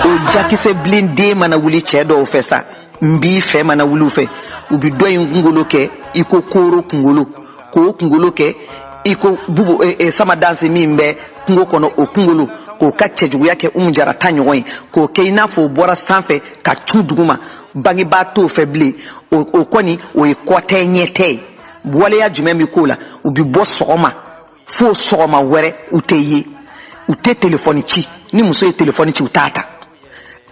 o jakise blinde mana wuli cɛ dɔw fɛ sa mbi fɛ mana wulu fɛ u bi dɔ in kungolo kɛ iko koro kungolo ko kungolo kɛ iko bubu sama danse min bɛ kungo kɔnɔ o kungolo ko ka cɛjuguya kɛ jara ta ɲɔgɔn ye ko kɛ i n'a fɔ bɔra sanfɛ ka tu duguma bangebaa t'o fɛ bilen o kɔni o ye kɔtɛ ɲɛtɛ waleya jumɛn bi ko la u bi bɔ sɔgɔma fo sɔgɔma wɛrɛ u tɛ ye u tɛ telefɔni ci ni muso ye telefɔni ci u t'a ta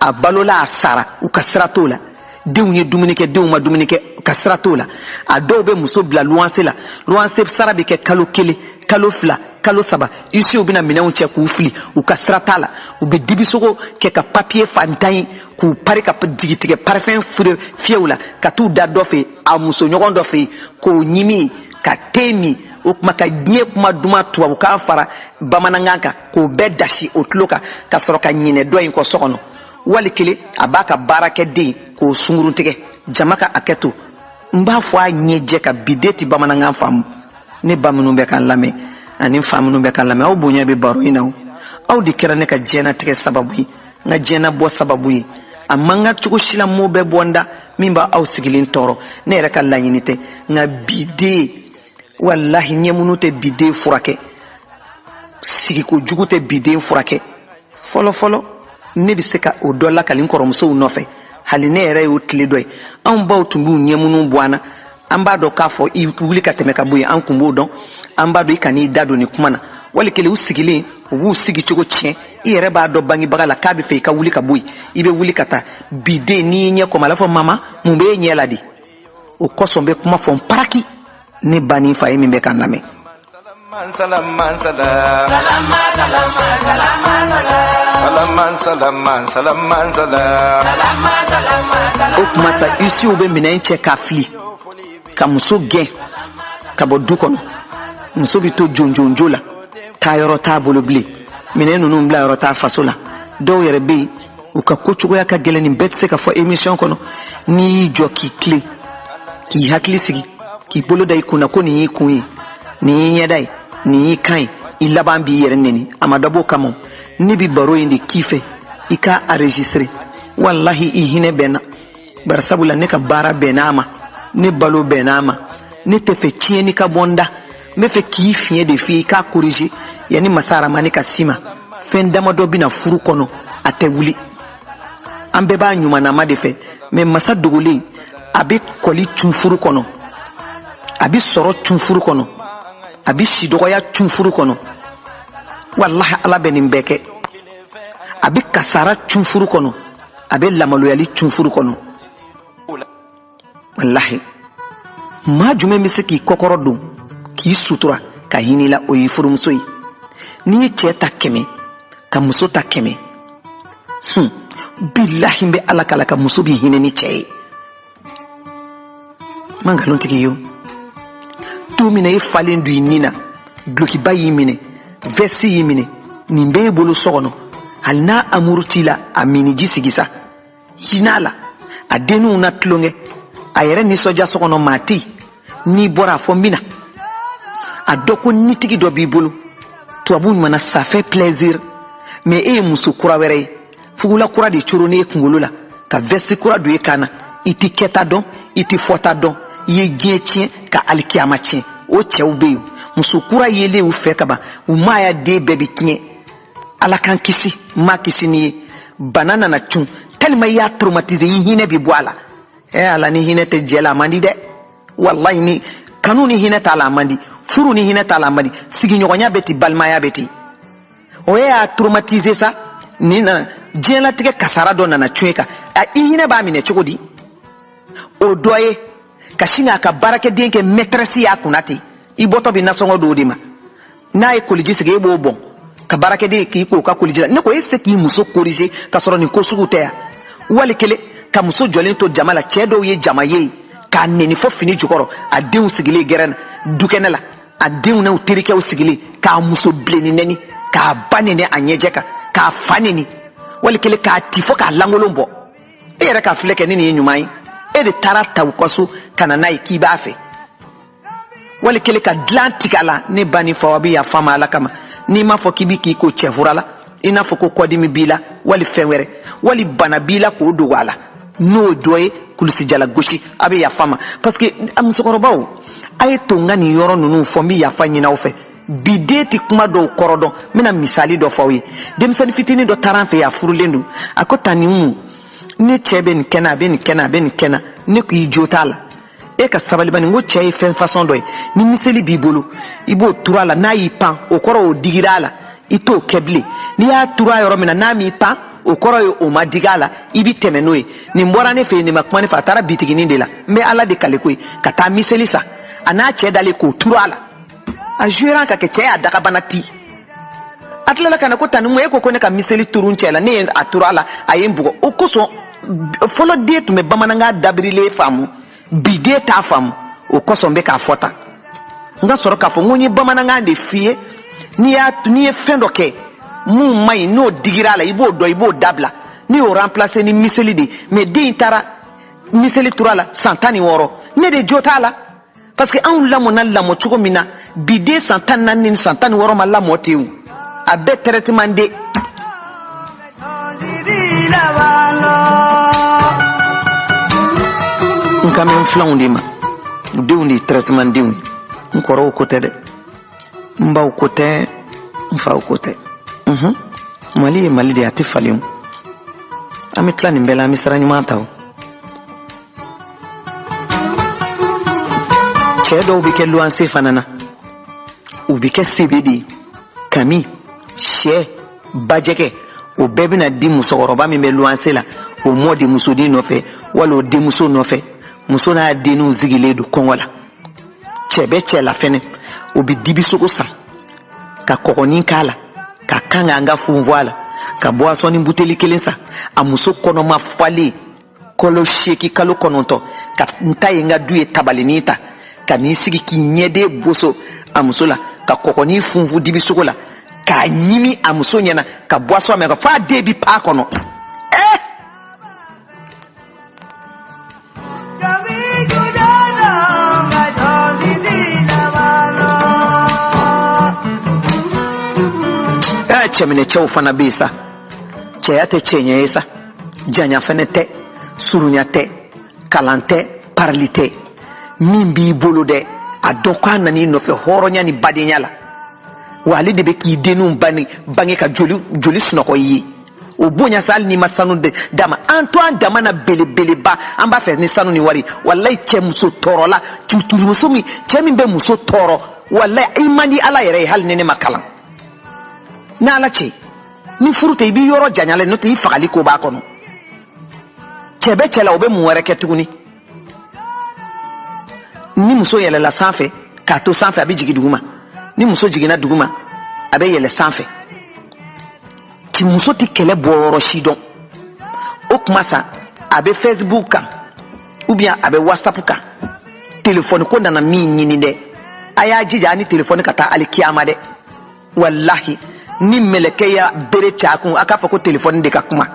a balola a sara u ka sira t'o la denw ye dumuni kɛ denw ma dumuni kɛ ka sira t'o la a dɔw bɛ muso bila luwanse la luwanse sara bɛ kɛ kalo 1 kalo 2 kalo 3 ici u bɛna minɛnw cɛ k'u fili u ka sira t'a la u bɛ dibisogo kɛ ka papier fantan ye k'u pari ka jigitigɛ parfum fiyɛw la ka t'u da dɔ fɛ a muso ɲɔgɔn dɔ fɛ k'o ɲimi ka te min o kuma ka diɲɛ kuma duman tubabukan fara bamanankan kan k'o bɛɛ dasi o tulo kan ka sɔrɔ ka ɲinɛ dɔ in kɔ so kɔnɔ wali kelen a b'a ka baara kɛ den k'o sungurun tigɛ jama ka hakɛ to n b'a fɔ a ɲɛjɛ ka biden ti bamanankan faamu ne ba minnu bɛ kan lamɛn ani fa minnu bɛ kan lamɛn aw bonya bɛ baro in na aw de kɛra ne ka diɲɛnatigɛ sababu ye n ka diɲɛnabɔ sababu ye a man ka cogo si la mo bɛ bɔ n da min b'a aw sigilen tɔɔrɔ ne yɛrɛ ka laɲini tɛ nka biden wallahi ɲɛmunu tɛ biden furakɛ sigiko jugu tɛ biden furakɛ fɔlɔ fɔlɔ ne bɛ se ka o dɔ la kalin kɔrɔmusow nɔfɛ hali ne yɛrɛ y'o tile dɔ ye anw baw tun b'u ɲɛmunu bɔ an na an b'a dɔn k'a fɔ i wuli ka tɛmɛ ka bɔ yen an kun b'o dɔn an b'a dɔn i kan'i da don ni kuma na wali kelen u sigilen u b'u sigi cogo tiɲɛ i yɛrɛ b'a dɔn bangebaga la k'a bɛ fɛ i ka wuli ka bɔ yen i bɛ wuli ka taa biden n'i ɲɛ kɔma a b'a fɔ mama mun b'e ɲɛ la de o kɔsɔn bɛ kuma fɔ n paraki ne ba ni fa ye min bɛ kan lamɛn. o kuma sa ici u bɛ minɛn cɛ k'a fili ka muso gɛn ka bɔ du kɔnɔ muso bɛ to jonjonjo la taa yɔrɔ t'a bolo bilen minɛn ninnu bila yɔrɔ t'a faso la dɔw yɛrɛ bɛ yen u ka ko cogoya ka gɛlɛn nin bɛɛ tɛ se ka fɔ émission kɔnɔ n'i y'i jɔ k'i tilen k'i hakili sigi k'i bolo da i kunna ko nin y'i kun ye nin y'i ɲɛda ye nin y'i kan ye i laban b'i yɛrɛ neni a ma dabɔ o kama ne bi baro in de k'i fɛ i k'a enregistrer wallahi i hinɛ bɛ n na bari sabula ne ka baara bɛnn'a ma ne balo bɛnn'a ma ne tɛ fɛ tiɲɛni ka bɔ n da n bɛ fɛ k'i fiɲɛ de f'i ye i k'a corriger yanni masa aramani ka s'i ma fɛn damadɔ bɛna furu kɔnɔ a tɛ wuli an bɛɛ b'a ɲumanama de fɛ mais masa dogolen a bɛ kɔli tun furu kɔnɔ a bɛ sɔrɔ tun furu kɔnɔ a bɛ sidɔgɔya tun furu kɔnɔ wallahi ala bɛ nin bɛɛ kɛ a bɛ kasara tun furu kɔnɔ a bɛ lamaloyali tun furu kɔnɔ wallahi maa jumɛn bɛ se k'i kɔkɔrɔ don k'i sutura ka hinɛ la o ye furumuso ye n'i ye cɛ ta 100 ka muso ta 100 billahi bɛ ala kala ka muso b'i hinɛ ni cɛ ye man nkalon tigi ye to mina e falen du nin na blokiba y'i minɛ vesti y'i minɛ nin bɛɛ bolo so kɔnɔ hali n'a amuru t'i la a miniji sigi sa hinɛ la a denninw na tulonkɛ a yɛrɛ nisɔndiya so kɔnɔ maa tɛ yen n'i bɔra a fɔ n bɛna a dɔ ko nitigi dɔ b'i bolo tubabu ɲuman na ça fait plaisir mais e ye muso kura wɛrɛ ye fugula kura de coro ne kunkolo la ka vesti kura don e kan na i tɛ kɛta dɔn i tɛ fɔta dɔn i ye diɲɛ tiɲɛ ka alikiyama tiɲɛ o cɛw bɛ yen muso kura yelen u fɛ ka ban u maaya den bɛɛ bɛ tiɲɛ ala kan kisi ma kisi ni ye bana nana cun tellement i y'a traumatiser i hinɛ bɛ bɔ a la ala ni hinɛ tɛ jɛ la a man di dɛ wallahi ni kanu ni hinɛ t'a la a man di furu ni hinɛ t'a la a man di sigiɲɔgɔnya bɛ ten balimaya bɛ ten o y'a traumatiser sa ni nana diɲɛlatigɛ kasara dɔ nana cun e kan i hinɛ b'a minɛ cogo di o dɔ ye ka sin a ka baarakɛden kɛ maîtresse y'a kunna ten i bɔtɔ bɛ nasɔngɔ don o de ma n'a ye koliji sigi e b'o bɔn ka baarakɛden k'i k'o ka koliji la ne ko e se k'i muso corriger ka sɔrɔ nin ko sugu tɛ yan wali kelen ka muso jɔlen to jama la cɛ dɔw ye jama ye k'a neni fɔ fini jukɔrɔ a denw sigilen gɛrɛn na dukɛnɛ la a denw n'u terikɛw sigilen k'a muso bilenni nɛni k'a ba nɛni a ɲɛjɛ kan k'a fa nɛni wali kelen k'a ti fɔ k'a lankolon bɔ e yɛrɛ ka filɛ kɛ ni nin ye ɲuman ye e de taara ta u ka so ka na n'a ye k'i b'a fɛ wali kelen ka dilan tigɛ a la ne ba ni fa wa bɛ yafa ma ala kama n'i m'a fɔ k'i bi k'i ko cɛfura la ina fo ko kodimi bila wali fenwere wali bana bila ko do wala no doye kulisi jala goshi abe ya fama parce que amusokorobaw ay to ngani yoro nunu fo mi ya fa nyina ofe bideti kuma do korodo mina misali do fawi dem san fitini do taranfe ya furulendu akotani mu ne chebe ni kena ben kena ne ku jotala e ka sabali bani ngo chei fen façon doy ni miseli bibolo ibo turala na yipan okoro o digirala ito keble ni ya tura yoro mina na mi pa okoro yo o madigala ibi temenoe ni mbora ne fe ni makmani fa tara bitigini de la me ala de kalekoi kata miseli sa ana che dale ko turala a jura ka ke che adaka banati atlala kana ko tanu mo e ko ne ka miseli turun chela ne a turala ayembugo okoso folo de to me bamananga dabrile famu bide ta famu okoso mbe ka fota nga soro ka fo ngonyi bamananga de fie ni e fendo ke mu mai no digirala ibo do ibo dabla ni o remplacer ni miseli de me de tara miseli turala santani woro ne de jotala parce que an la mona la mo chugo mina bide santana ni santani woro ma la motiu abe traitement de nkamen flaunde ma dewni traitement dewni nkoro ko tede mbaw ko te mfaw ko te mali de atifalium amitla ni mbela misra nyuma taw chedo bi ke luanse fanana ubi ke CBD kami she bajeke o bebina di musoroba mi be luanse la o modi musodi no fe wala o di muso no fe muso na denu zigile du kongola chebe chela fene obi dibisoko sa ka kokoni kala ka kanga anga funvoala ka boisson ni buteli kelensa amuso kono ma fali kolo sheki kalo kononto ka ntaye nga duye tabalinita ka ni sigi ki nyede boso amusola ka kokoni funvu dibisoko la ka nyimi amuso nyana ka boisson me ka fa debi pa kono chemine chew fana bisa cheyate chenye esa janya fenete surunyate kalante parlite mimbi bolude adoka nani no fe horonya ni badinyala wali de be ki denu bangi ka joli snoko yi obonya sal ni masanu de dama Antoine dama na bele ba amba fe ni sanu ni wari wallahi chemuso torola muso mi chemi be muso toro wallahi imani ala yere hal nene makalan na ala che ni furute bi yoro janyale no te ifakali ko ba kono chebe chela obe muwere ketuguni ni muso yele la sanfe ka to sanfe abi jigi duguma ni muso jigi na duguma abe yele sanfe ti muso ti kele boro shidon okmasa abe Facebook ka ou bien abe WhatsApp ka téléphone ko na mi nyini de aya jija ni téléphone kata alikiyama de wallahi ni meleke ya bere chakun aka fa ko telephone de kakuma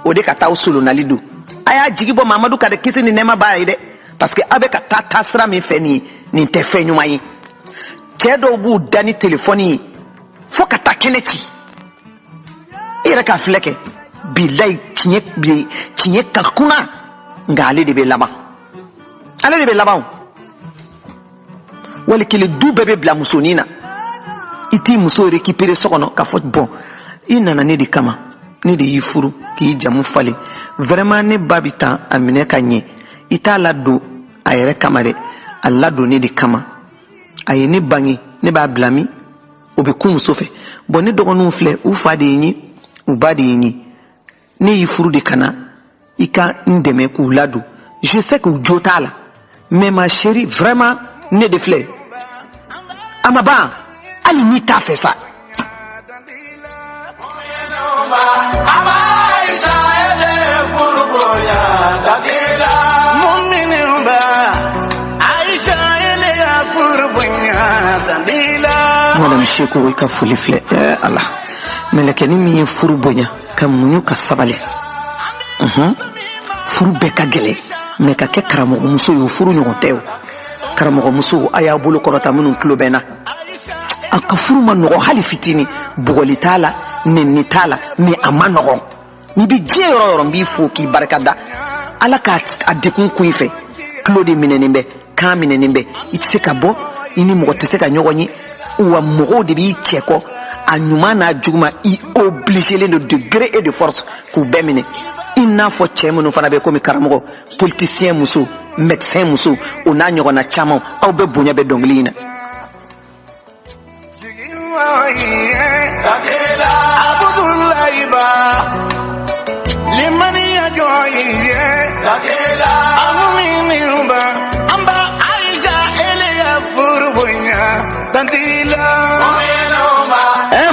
o de kata usulu na lidu aya jigibo Mamadou ka de kisi ni nema ba ide parce que abe kata tasra mi feni ni te fenyu mai tedo bu dani telephone fo kata kenechi ira ka fleke bilai tinye kakuna ngale de be laba ale de be laba wali kile du bebe bla musonina iti muso récupérer sokono ka fot bon inana ne di kama ne di yifuru ki jamu fale vraiment ne babita amine kanye ita lado ayere kamare allado ne di kama aye ne bangi ne ba blami obe kum sofe bon ne dogonu fle u fade yi u bade yi ne yifuru di kana ika ndeme ku lado je sais que jotala mais ma chérie vraiment ne de fle amaba ali ni ta fait ça madame Chekou ka fuli fle Allah meleke ni mi furu bonya kam munyu ka sabale furu be ka gele me ka ke karamo muso yo furu nyotew karamo muso aya bulu korota munun klobena aka furu man no hali fitini bugolitala ni tala mais amanogo ni bi jero mbi fo ki barkada ala ka adikun ku ife klodi minenembe ka minenembe itse ka bo ini mo tese ka nyogoni wa mo de bi cheko anyuma na juguma i obligé le degré et de force ku bemine inna fo chemo no fana be ko mi karamo politicien muso médecin muso ona nyogona chamo aw be bunya be donglina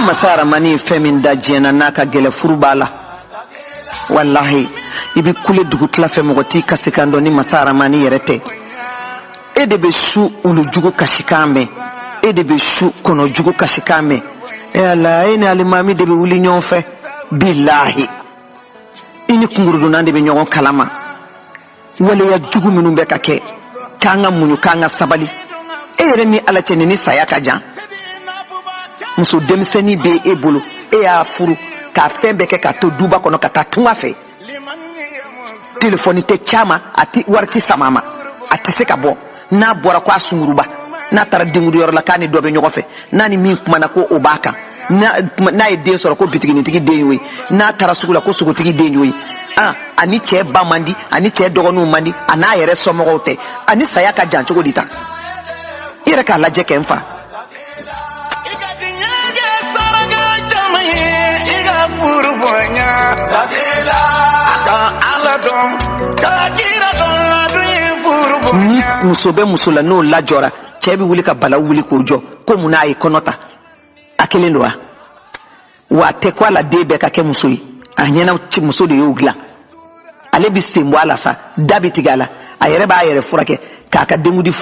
masara mani femin da jena naka gele furubala wallahi ibi kule dugutla fe mogoti kasekando ni masara mani yerete edebe shu ulu jugo kashikame edebe shu kono jugo kashikame ala ina alimami debe wuli nyonfe billahi ini kungurudu nande be nyogon kalama wala ya jugu minun be kake kanga munyu kanga sabali ere ni ala cheni ni sayaka jan muso demiseni be ebolo ya furu ka fembe ke ka to duba kono ka tatuma fe telefoni te chama ati warti samama ati se ka bo na bora kwa sunguruba na tara dingudu yor la kani dobe nyogofe nani min kuma na ko obaka na ide soro ko bitigi ni tigi denwe na tara sugula ko sugu tigi denwe ani che ba mandi ani che dogonu mandi ana yere somogote ani sayaka jancho dita ire ka laje kemfa ni musobe musula no la jora chebi wuli ka bala wuli ko jo ko munai konota akelelwa wa te kwa la debe ka ke musui anyena chi musode yogla ale bi sembo ala sa dabiti gala ayere ba ayere furake kaka demudi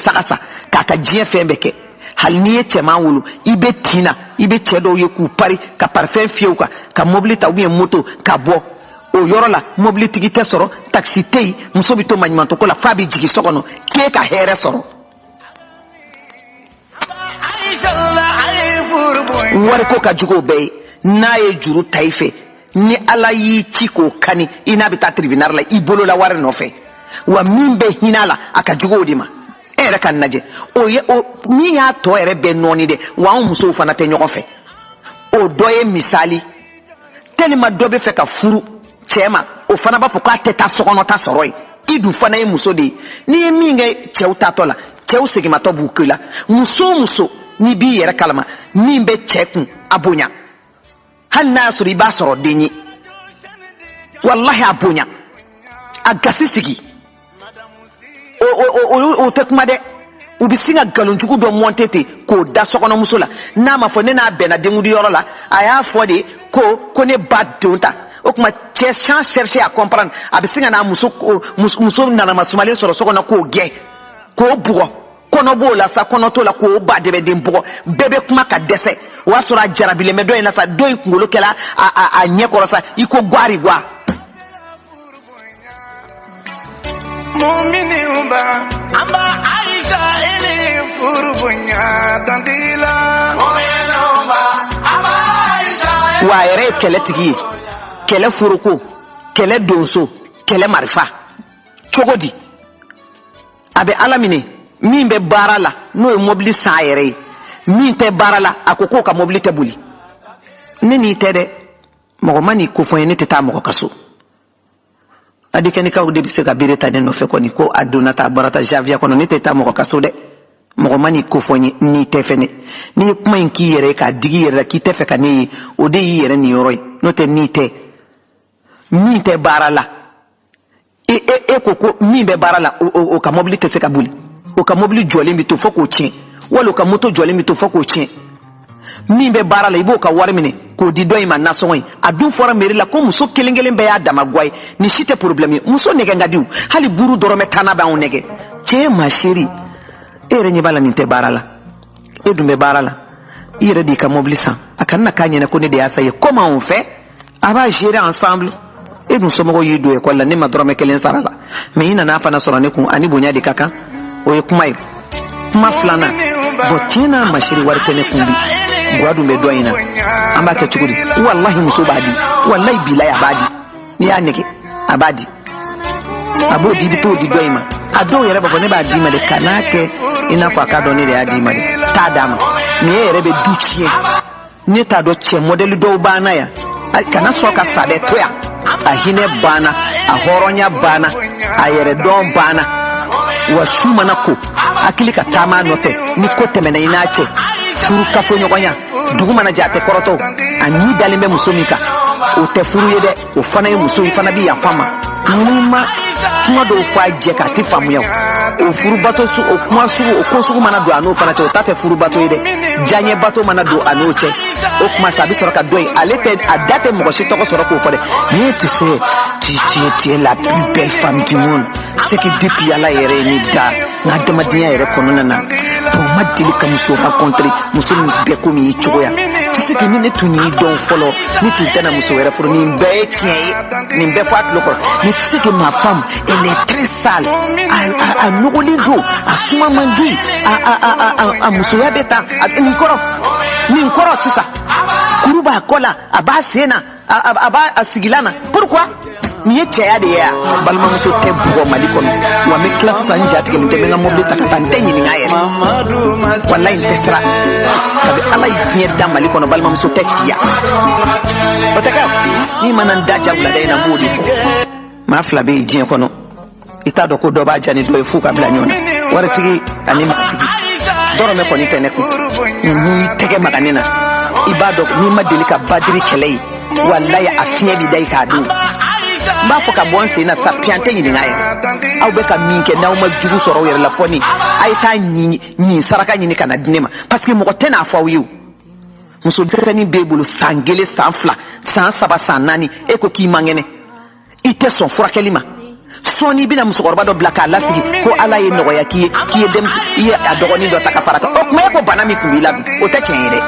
sakasa kaka jie fembeke hal niye chema wulu ibe tina ibe chedo ye ku pari ka parfum fiuka ka mobilita ou moto ka bo o yorola mobility gi tesoro taxi tei musobi to manyimanto ko la fabi jigi sokono ke ka here soro wari ko ka jugo be na ye juru taife ni ala yi chiko kani ina bita tribunal la ibolo la wari no fe wa mimbe hinala aka jugo dima ere kan naje o ni ya to ere be noni de wa muso fana te nyoko fe o doye misali telima dobe fe ka furu chema o fana ba foka teta sokono ta soroi idu fana e muso de ni minge cheuta tola cheu segima to bukula muso ni bi yere kalama mimbe chekun abonya hanna suri ba soro denyi wallahi abonya agasi sigi o tekuma de ubisinga galonjugu do montete ko da sokono musula na ma fo ne na bena dengudi yoro la aya fo de ko ne bad donta o kuma chance chercher à comprendre abisinga na muso na masumale soro sokono ko gen ko bugo kono bola sa kono to la ko ba de be mbugo bebe kuma ka dese wa sura jarabile me do ina sa do ngolo kela a nyekoro sa iko gwari gwa momini umba amba aisha ele furubunya dandila momini umba amba aisha wa ere kele tigi kele furuko kele donso kele marifa chogodi abe alamine mimbe barala no mobili sayere minte barala akoko ka mobili tebuli nini tede mo mani ko foyene teta mo kaso adikeni ka udi biseka bireta den no fe ko ni ko aduna ta barata javia ko no ni teta mo kaso de mo mani ko fonye ni tefene ni kuma inki yere ka digi yere ki tefe ka ni odi yere ni yoroi no te ni te minte barala e koko mimbe barala o ka mobili te se ka buli o ka mobili jole mi to foko chin wala ka moto jole mi to foko chin mimbe barala ibo ka warmine ko di doy man nasoi adu fora meri la ko muso kelengelen be ya dama gwai ni shite problème muso nege ngadiu hali buru dorome tanaba on nege che ma chérie ere ni bala ni te barala edumbe barala ire di ka mobilisa akanna kanye na ko ne de asaye comment on fait aba gérer ensemble et nous sommes yido e ko la ni ma dorome kelen sarala mais ina na fa na soro ne ku ani bonya de kaka o e kuma flana botina mashiri warke ne kumbi gwadu me do ina amba ke chukudi wallahi musubadi wallahi billahi abadi ni aneke abadi abodi bito di doima ado yere babo ne ba di ma de kanake ina kwa kado ni de adi ma de tadama ni yere be duchie ni tado che model do bana ya kana soka sade toya ahine bana ahoronya bana ayere don bana wasuma nako akilika tama note ni kote mena inache furu kafo nyogonya duguma na jate koroto ani dalimbe musomika o te furu yede o fana ye muso ifana bi ya fama numa kuma do kwa jeka ti famu yaw o furu bato su o kuma su o ko su mana do anu fana te o tate furu bato yede janye bato mana do anu che o kuma sabi soroka doy alete adate mo shi to ko soroko fode ni tu sais tu es la plus belle femme du monde c'est que depuis ala yere ni da na demadiya yere konona na to madili kam so rencontrer musulmi be ko mi chugoya c'est que ni tuni don follow ni tu tena muso yere pour ni be tien ni be fat loko ni tu sais que ma femme elle est très sale a nogolido a suma mandi a muso ya beta ni nkoro sisa kuruba kola abasena aba asigilana pourquoi ni ya de ya balma muso te bugo malikon wa me class sanja tike mte menga mobile takata ntenyi ni ngaye wallahi tesra tabi ala yiye da malikon balma muso te ya otaka ni mananda jabula dai na mudi ma fla be jin kono ita do ko do ba jani do fu ka bla nyona wara tigi ani ma tigi doro me ko ni tene ku ni tege maganina ibado ni madelika badri kelei wallahi afiye bi dai ka du ba fo ka bon se na sapiante ni ngaye aw be ka minke na o ma jugu soro yere la foni ay ta ni saraka ni kana dinema parce que mo ko tena fo wiu muso deseni bebulu sangele sanfla san saba sanani e ko ki mangene ite son furakelima soni bina muso korba do blaka lasigi ko ala ye nogoya ki dem ye adogoni do takafarata o ko ko banami kubila o ta chenere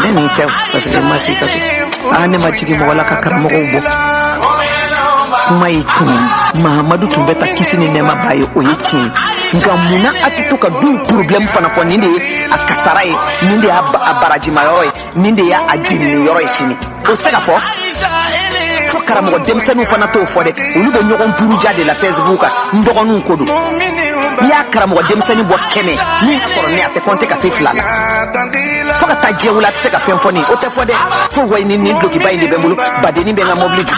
neni tew parce que masi kato ane machiki mo wala kakara mo go mai kun Mahamadu tumbeta kisini nema baye oyichi ngamuna atituka du problem fana kwa ninde akasarai ninde abaraji mayoi ninde ya ajini yoroi shini osega po fokara mo demsenu fana to fode ulugo nyogon puruja de la Facebook ndogonu kodo ya karamo demsenu bo kene ni ko ne ate konte ka siflala foka tajewula tseka femfoni o te fode fo way ni doki bayinde be mbulu badeni be nga mobile to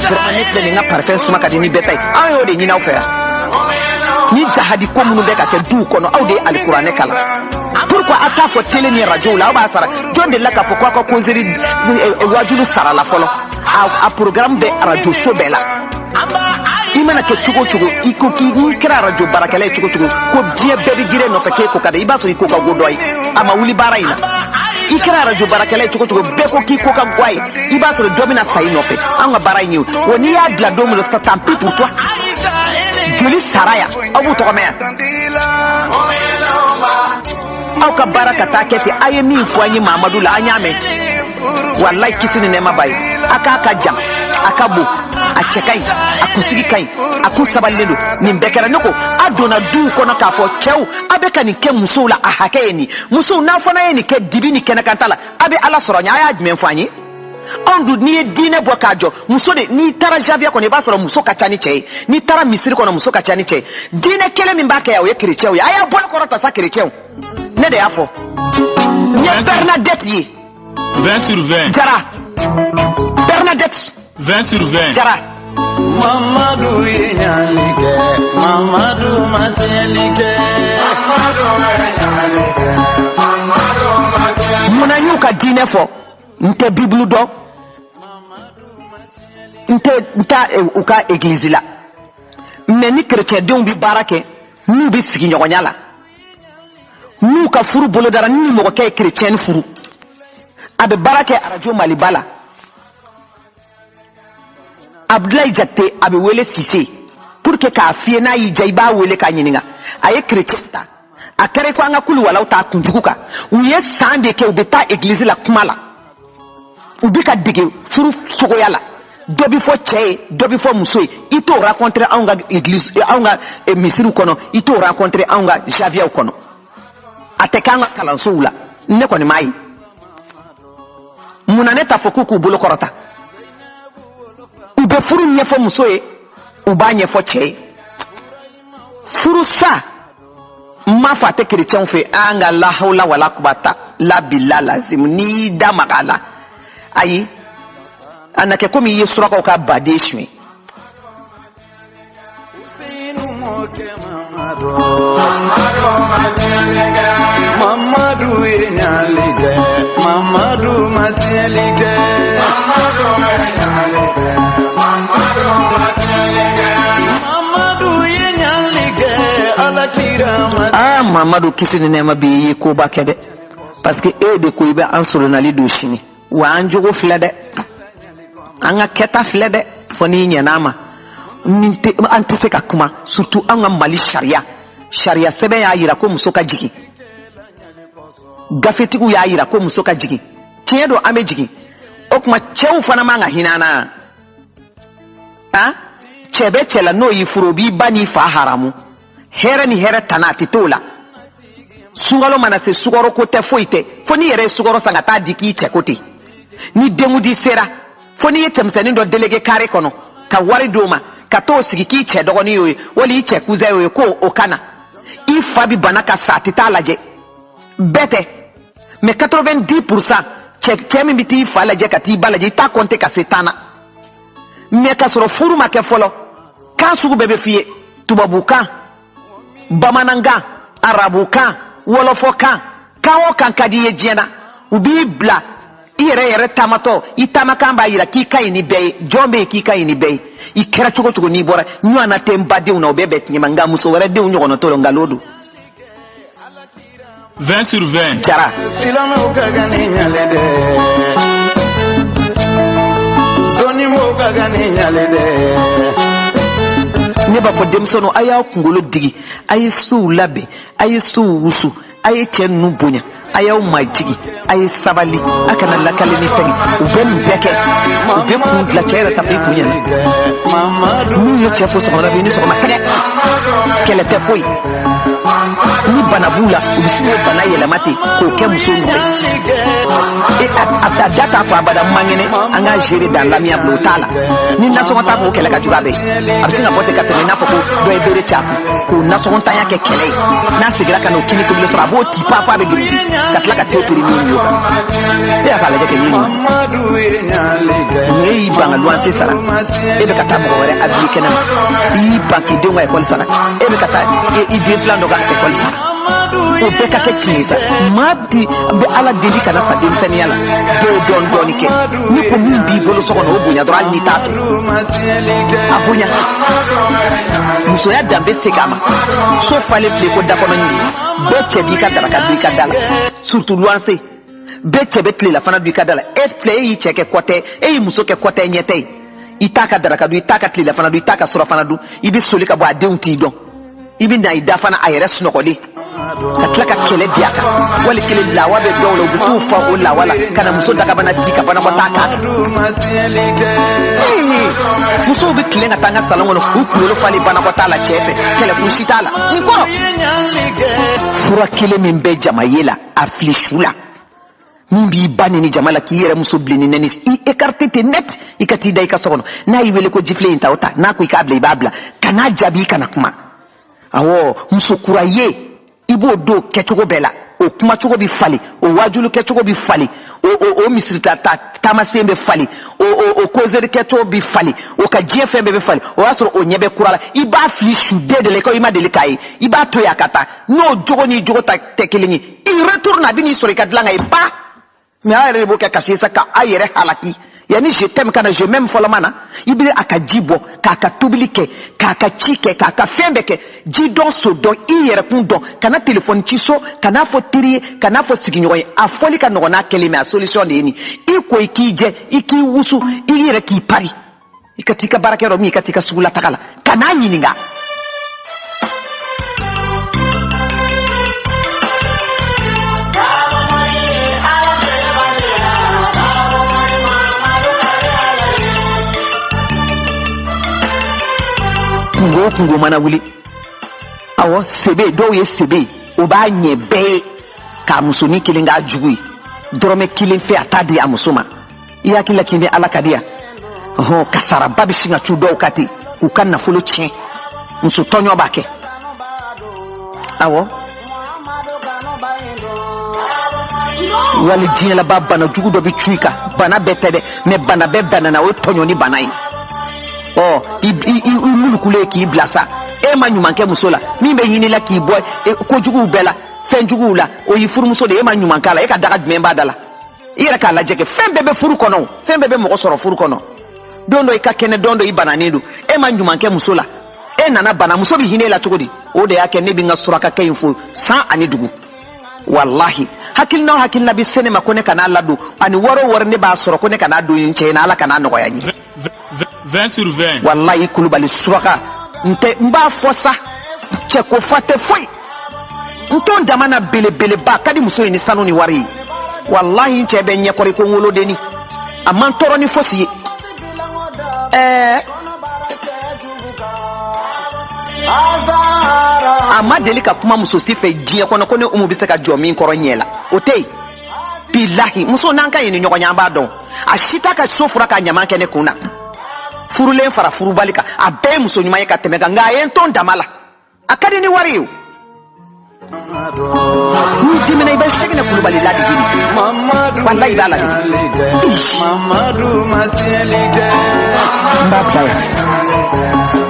vraiment ne nga parfait suma ka ni betay ayo de ni na offer ni jahadi ko munu be ka te du kono awde alqur'ane kala pourquoi ata fo télé ni radio la ba sara jonde la ka pourquoi ko konzeri wajulu sara la folo a programme de radio sobela imana ke chugo iko ki ni kra radio barakale chugo ko die bebi gire no fake ko kada ibaso iko ka godoi ama wuli baraina ikra radio barakale chugo be ko ki ko ka gwai ibaso domina sai no fe anga baraini woni ya bla domo sta tampi pour toi joli saraya abu to me au ka baraka ta ke fi ayemi fuanyi Mamadou la anyame wallahi kisini ne mabai aka jam akabu achekai akusigi kai akusabalendo nimbekera noko adona du kono ka fo chew abeka ni ke musula ahakeni musu na fona yeni ke dibini ke nakantala abe ala soronya aya admen fanyi ondu ni dine bokajo musode ni tara javia ko ne ba soro muso kachani che ni tara misiri ko no muso kachani che dine kele mimbaka ya we krichew ya aya bol ko rota sa krichew ne de afo ni Bernadette yi 20 sur 20 Jara Bernadette 20 sur 20 Jara Mamadou yanike Mamadou matelike muna nyuka dine fo nte biblu do nta uka église la mais ni chrétien de bi barake nu bi sigi nyogonyala nu ka furu bolo dara ni mo ka chrétien furu abe barake radio malibala Abdoulaye Jatte abe wele Cissé pour que ka fie na yi jaiba wele ka nyininga aye chrétien ta akere ko anga kulu wala uta kunjukuka uye sande ke ubeta église la kumala ubika dige furu sogo yala dobi fo cheye dobi fo musoi ito rencontrer anga église anga misiru kono ito rencontrer anga javia kono ate kanga kalanso la ne ko ni mai muna ne ta foku ku bolo korota ube furu nyefo musoye uba nyefo che furu sa ma fa te chrétien fe anga la hawla wala quwata la billah lazim ni da magala ayi anake komi yesura ko ka badeshwe Mamadu yenalike Mamadu matielike Mamadu yenalike alakira Mamadu kitini nema bi ko bakede parce que e de ko ibe ansoro na lido shini wa anjogo flede anga keta flede foni nyanama ninte antise ka kuma surtout anga mali sharia sebe ya yira ko musoka jigi gafetiku ya yira ko musoka jigi tiyedo ame jigi okuma chew fana manga hinana chebe chela no yifurobi bani fa haramu here ni here tanati tola sungalo manase sugoro kote foite foni yere sugoro sangata diki chekote ni demudi sera foni yetemseni ndo delege kare kono ka wari doma ka to sigi ki che dogoni yoy wali che kuze yoy ko okana ifa bi banaka satita laje bete mais 90% che mi biti fa laje kati balaje ta konte ka setana mais ka soro furu make folo ka sugu bebe fiye tubabuka bamananga arabuka wolofoka kawo kankadi yejena ubi bla ire tamato itamaka mba ira kika ini bei jombe kika ini bei ikera chuko ni bora nywana temba de una obebe nyimanga muso wara de unyo kono tolo ngalodu 20 sur 20 jara silama ukagani nyalede doni mo ukagani nyalede neba fo demsono aya kungolo digi ayi su labe ayi su wusu ayi chenu bunya ayaw majigi ay sabali akana lakale ni fengi ubem beke ubem kun la chera tapi punya ni yo chefo so na bini so ma sede kele te boy ni banabula ubisiwe banaye la mati ko ke musono e data fa bada mangene anga jere dans la mia blotala ni naso ta ko kele ka jubabe absinga bote ka tene na poko do e bere chaku ko naso ta ya ke kele na sigira kana okini ko bilo so abo ti pa fa be gidi katlaka tepuri minyo ya kala jake nini ni banga luanse sara ebe kata mo wore abi kenan i banki de ngay kol sara ebe kata i bi plan do ga e kol sara o be kata klisa mati be ala deli kana sa dem seniala do don donike ni ko min bi bolo so kono obunya dora ni tafe abunya muso ya dambe segama so fale fle ko da kono ni be chebi ka dara ka bi ka dala surtout luanse bete betle la fana du kadala e play yi cheke kote e muso ke kote nyete itaka daraka du itaka tli la fana du itaka sura fana du ibi soli ka bo adeunti don ibi na ida fana ayere suno kodi katlaka kele biaka wali kele la wabe dawlo butu fa o la wala kana muso daga bana tika bana kotaka muso bi kile na tanga salongo no kulo fali bana kotala chefe kele kushitala nkoro fura kile mimbe jamayela aflishula mimbi bani ni jamala ki yere muso blini neni I écarté te net ikati dai ka sono na iwele ko jifle intauta na ku ikable babla kana jabi kana kuma awo muso kuraye ibo do kechogo bela o kuma chogo bi fali o wajulu kechogo bi fali o misrita tamasembe fali o kozeri kecho bi fali o ka jfmbe be fali o asro o nyebe kurala iba flishu dedele ko ima delikai iba to yakata no jogo ni jogo ta tekelingi il retourne bini sori kadlanga iba mais ayere bo ka kasisa ka ayere halaki yani je t'aime kana je m'aime folamana ibile akajibo kaka tubilike kaka chike kaka fembeke jidon so don iyere pundo kana téléphone chiso kana fo tiri kana fo siginyoy afoli ka nona kelime a solution de ni iko ikije iki wusu iyere ki pari ikatika barakero mi ikatika sugula takala kana nyininga kungo mana wuli awo sebe do ye sebe o ba nye be k'a musoni kelen k'a jugu ye dɔrɔmɛ kelen fɛ a t'a di a muso ma i hakili la k'i ni ala ka di yan kasaraba bɛ sin ka cu dɔw ka ten k'u ka nafolo tiɲɛ muso tɔɲɔ b'a kɛ awɔ wali diɲɛ laban bana jugu dɔ bɛ cu i kan bana bɛɛ tɛ dɛ mais bana bɛɛ banana o ye tɔɲɔ ni bana ye i mulukulen k'i bila sa e ma ɲuman kɛ muso la min bɛ ɲini la k'i bɔ kojuguw bɛɛ la fɛn juguw la o y'i furumuso de e ma ɲuman k'a la e ka daga jumɛn b'a da la i yɛrɛ k'a lajɛ kɛ fɛn bɛɛ bɛ furu kɔnɔ fɛn bɛɛ bɛ mɔgɔ sɔrɔ furu kɔnɔ don dɔ i ka kɛnɛ don dɔ i bananen don e ma ɲuman kɛ muso la e nana bana muso bɛ hinɛ e la cogo di o de y'a kɛ ne bɛ n ka surakakɛ in fo san ani dugu walahi hakilina o hakilina bɛ se ne ma ko ne kana ladon ani wari o wari ne b'a sɔrɔ ko ne kana don n cɛ in na ala kana nɔgɔya n ye 20 sur 20 walahi Kulubali suraka n b'a fɔ sa cɛ ko fa tɛ foyi n to n dama na belebeleba ka di muso in ni sanu ni wari ye walahi n cɛ bɛ ɲɛkɔrɔ ko n wolodenni a man tɔɔrɔ ni fosi ye a ma deli ka kuma muso si fɛ diɲɛ kɔnɔ ko ne umu bɛ se ka jɔ min kɔrɔ ɲɛ la o tɛ yen bilahi muso n'an ka ɲi ni ɲɔgɔn ɲɛ an b'a dɔn a si t'a ka so fura ka ɲaman kɛ ne kun na furulen fara furubali kan a bɛɛ ye muso ɲuman ye ka tɛmɛ kan nka a ye n to n dama la a ka di ni wari ye o n'i dimina i bɛ segin ne Kulubali ladigi walahi i b'a ladigi Mamadu Matielike n b'a bila yan